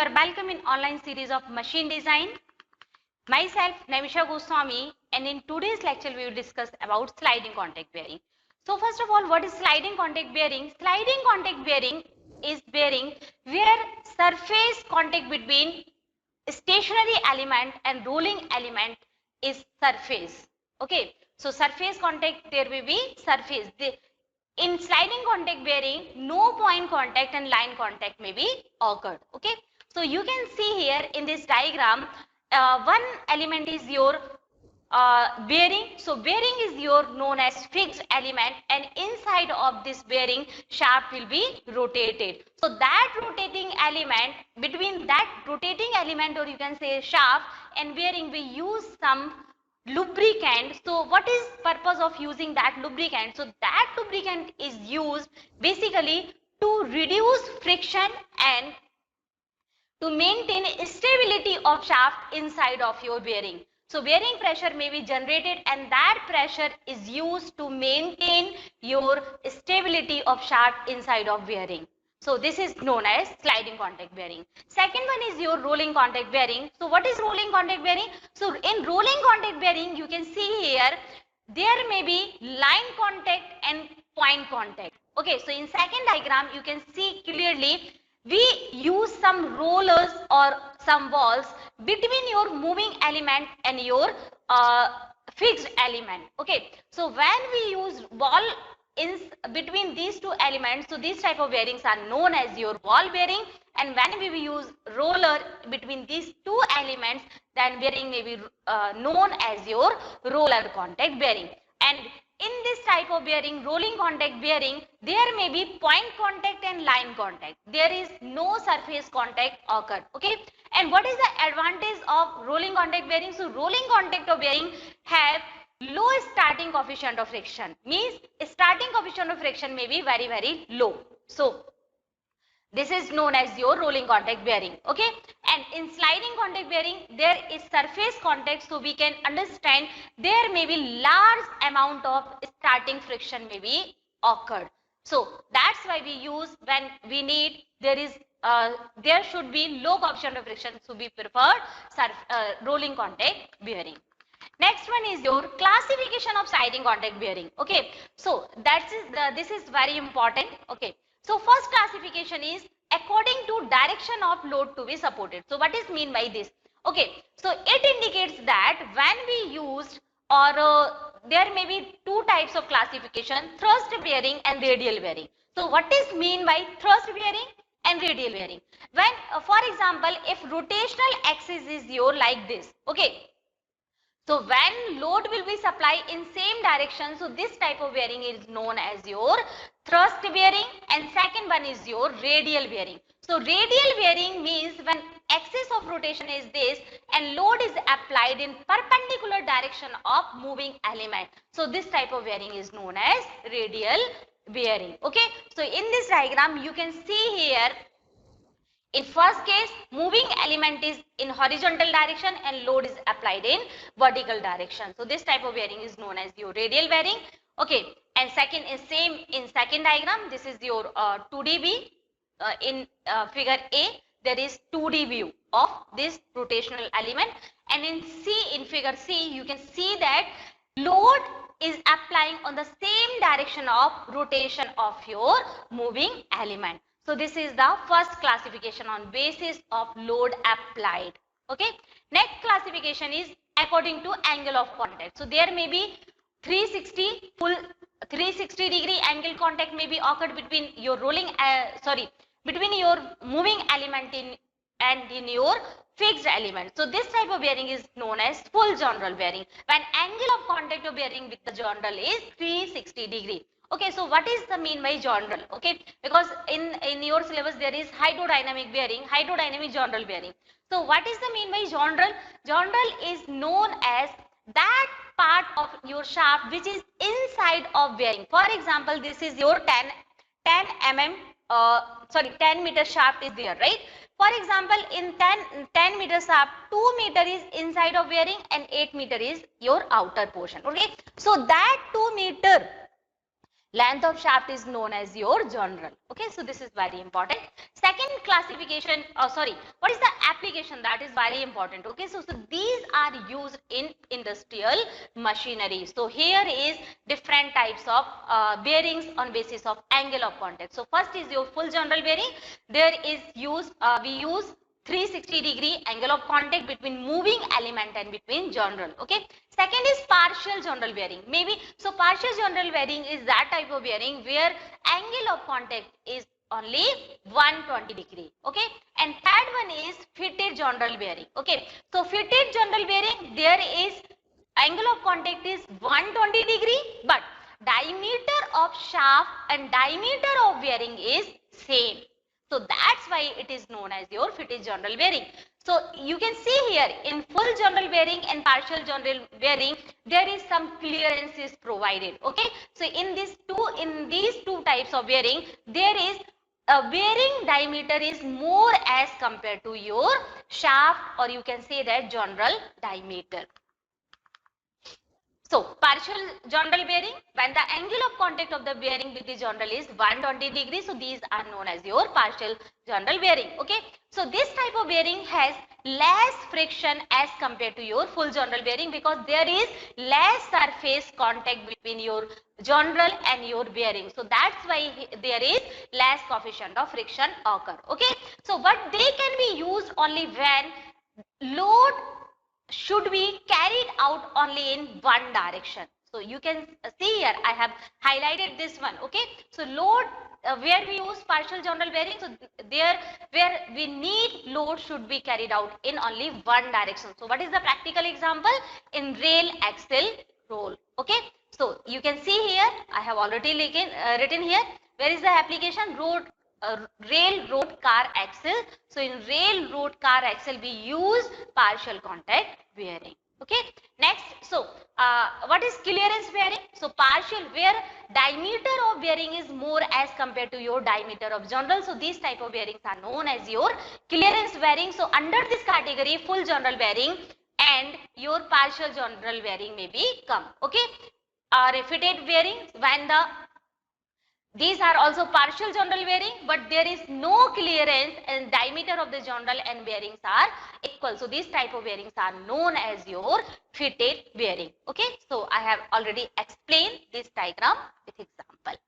are welcome in online series of machine design. Myself Namisha Goswami, and in today's lecture we will discuss about sliding contact bearing. So first of all, what is sliding contact bearing? Sliding contact bearing is bearing where surface contact between stationary element and rolling element is surface. Okay, so surface contact, there will be surface. In sliding contact bearing, no point contact and line contact may be occurred. Okay, so you can see here in this diagram, one element is your bearing. So bearing is your known as fixed element, and inside of this bearing shaft will be rotated. So that rotating element, between that rotating element, or you can say shaft and bearing, we use some lubricant. So what is purpose of using that lubricant? So that lubricant is used basically to reduce friction and to maintain stability of shaft inside of your bearing. So bearing pressure may be generated, and that pressure is used to maintain your stability of shaft inside of bearing. So this is known as sliding contact bearing. Second one is your rolling contact bearing. So what is rolling contact bearing? So in rolling contact bearing, you can see here, there may be line contact and point contact. Okay, so in second diagram, you can see clearly, we use some rollers or some balls between your moving element and your fixed element. Okay, so when we use ball in between these two elements, so these type of bearings are known as your ball bearing, and when we use roller between these two elements, then bearing may be known as your roller contact bearing. And in this type of bearing, rolling contact bearing, there may be point contact and line contact. There is no surface contact occur. Okay, and what is the advantage of rolling contact bearing? So rolling contact of bearing have low starting coefficient of friction, means starting coefficient of friction may be very low. So this is known as your rolling contact bearing. Okay, and in sliding contact bearing, there is surface contact, so we can understand there may be large amount of starting friction may be occurred. So that's why we use, when we need, there should be low coefficient of friction, so we prefer rolling contact bearing. Next one is your classification of sliding contact bearing. Okay, so this is very important. Okay, so first classification is according to direction of load to be supported. So what is mean by this? Okay, so it indicates that when we used, or there may be two types of classification, thrust bearing and radial bearing. So what is mean by thrust bearing and radial bearing? When for example, if rotational axis is your like this, okay, so when load will be supplied in same direction, so this type of bearing is known as your thrust bearing, and second one is your radial bearing. So radial bearing means when axis of rotation is this and load is applied in perpendicular direction of moving element. So this type of bearing is known as radial bearing. Okay, so in this diagram you can see here, in first case, moving element is in horizontal direction and load is applied in vertical direction. So this type of bearing is known as your radial bearing. Okay, and second is same in second diagram. This is your 2D view. In figure A, there is 2D view of this rotational element, and in figure C, you can see that load is applying on the same direction of rotation of your moving element. So this is the first classification on basis of load applied. Okay, next classification is according to angle of contact. So there may be 360 degree angle contact may be occurred between your between your moving element in your fixed element. So this type of bearing is known as full joindral bearing, when angle of contact of bearing with the joindral is 360 degree. Okay, so what is the mean by joindral? Okay, because in your syllabus there is hydrodynamic bearing, hydrodynamic joindral bearing. So what is the mean by joindral? Joindral is known as that part of your shaft which is inside of bearing. For example, this is your 10 meter shaft is there, right? For example, in 10 meter shaft, 2 meter is inside of bearing and 8 meter is your outer portion. Okay, so that 2 meter Length of shaft is known as your journal. Okay, so this is very important. Second classification, what is the application? That is very important. Okay, so these are used in industrial machinery. So here is different types of bearings on basis of angle of contact. So first is your full journal bearing. There is we use 360-degree angle of contact between moving element and between journal. Okay. Second is partial journal bearing. Maybe so partial journal bearing is that type of bearing where angle of contact is only 120-degree. Okay. And third one is fitted journal bearing. Okay. So fitted journal bearing, there is angle of contact is 120-degree, but diameter of shaft and diameter of bearing is same. So that's why it is known as your fitted journal bearing. So you can see here in full journal bearing and partial journal bearing, there is some clearances provided. Okay. So in these two types of bearing, there is a bearing diameter is more as compared to your shaft, or you can say that journal diameter. So partial journal bearing, when the angle of contact of the bearing with the journal is 120 degrees, so these are known as your partial journal bearing. Okay. So this type of bearing has less friction as compared to your full journal bearing, because there is less surface contact between your journal and your bearing. So that's why there is less coefficient of friction occur. Okay. So but they can be used only when load should be carried out only in one direction. So you can see here I have highlighted this one. Okay. So load where we use partial journal bearing, so there where we need load should be carried out in only one direction. So what is the practical example? In rail axle roll. Okay. So you can see here I have already written here. Where is the application? Rail road car axle. So in rail road car axle we use partial contact bearing. Okay. Next, so what is clearance bearing? So partial, where diameter of bearing is more as compared to your diameter of journal. So these type of bearings are known as your clearance bearing. So under this category, full journal bearing and your partial journal bearing may be come. Okay. Fitted bearings, when these are also partial journal bearing, but there is no clearance and diameter of the journal and bearings are equal. So these type of bearings are known as your fitted bearing. Okay. So I have already explained this diagram with example.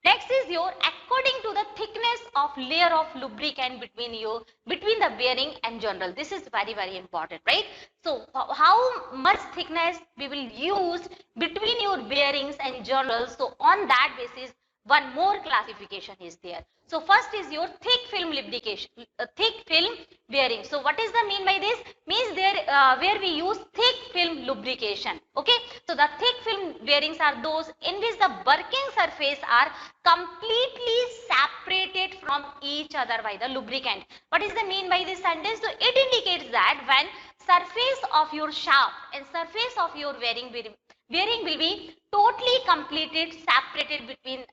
Next is your according to the thickness of layer of lubricant between the bearing and journal. This is very important, right? So how much thickness we will use between your bearings and journals. So on that basis, one more classification is there. So first is your thick film lubrication, thick film bearing. So what is the mean by this? Means there where we use thick film lubrication. Okay. So the thick film bearings are those in which the working surface are completely separated from each other by the lubricant. What is the mean by this sentence? So it indicates that when surface of your shaft and surface of your bearing will be totally completed, separated between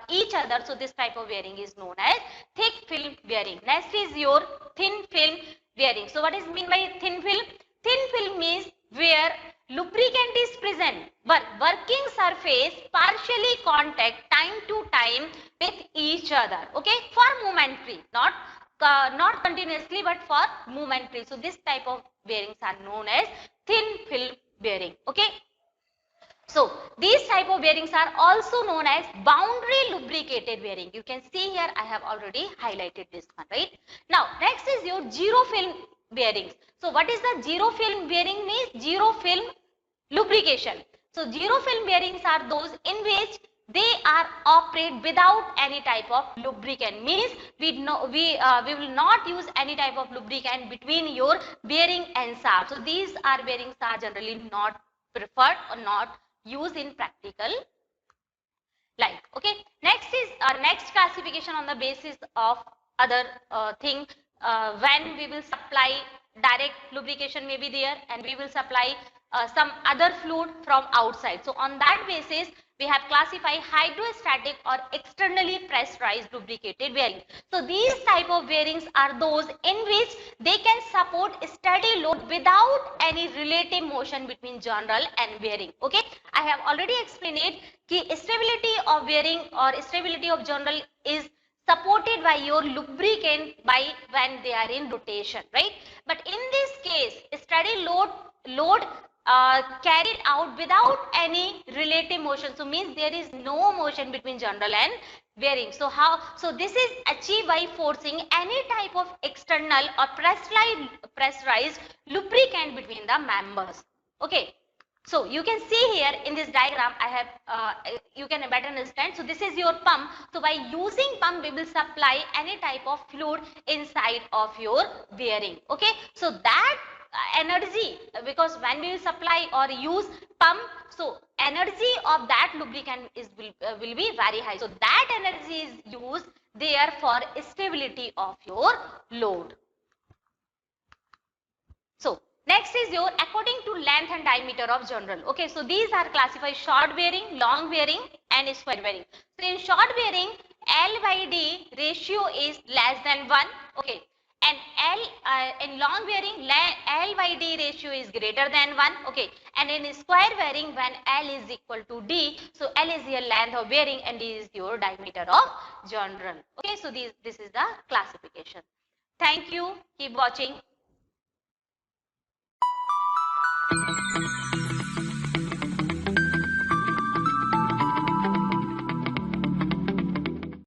each other. So this type of bearing is known as thick film bearing. Next is your thin film bearing. So what is mean by thin film? Thin film means where lubricant is present but working surface partially contact time to time with each other. Okay, for momentary, not continuously but for momentary. So this type of bearings are known as thin film bearing. Okay. So these type of bearings are also known as boundary lubricated bearing. You can see here I have already highlighted this one, right? Now next is your zero film bearings. So what is the zero film bearing means? Zero film lubrication. So zero film bearings are those in which they are operate without any type of lubricant. Means we will not use any type of lubricant between your bearing and shaft. So these bearings are generally not preferred or not used in practical life. Okay. Next is our next classification on the basis of other thing. When we will supply direct lubrication may be there, and we will supply some other fluid from outside. So on that basis, we have classified hydrostatic or externally pressurized lubricated bearing. So these type of bearings are those in which they can support steady load without any relative motion between journal and bearing. Okay, I have already explained it कि stability of bearing or stability of journal is supported by your lubricant by when they are in rotation, right? But in this case, steady load carried out without any relative motion. So means there is no motion between journal and bearing. So how? So this is achieved by forcing any type of external or pressurized lubricant between the members. Okay. So you can see here in this diagram, I have, you can better understand. So this is your pump. So by using pump, we will supply any type of fluid inside of your bearing. Okay. So that energy, because when we will supply or use pump, so energy of that lubricant will be very high. So that energy is used there for stability of your load. So next is your according to length and diameter of journal. Okay, so these are classified short bearing, long bearing and square bearing. So in short bearing, L by D ratio is less than 1. Okay, and in long bearing, L by D ratio is greater than 1. Okay, and in square bearing, when L is equal to D, so L is your length of bearing and D is your diameter of journal. Okay, so this is the classification. Thank you. Keep watching.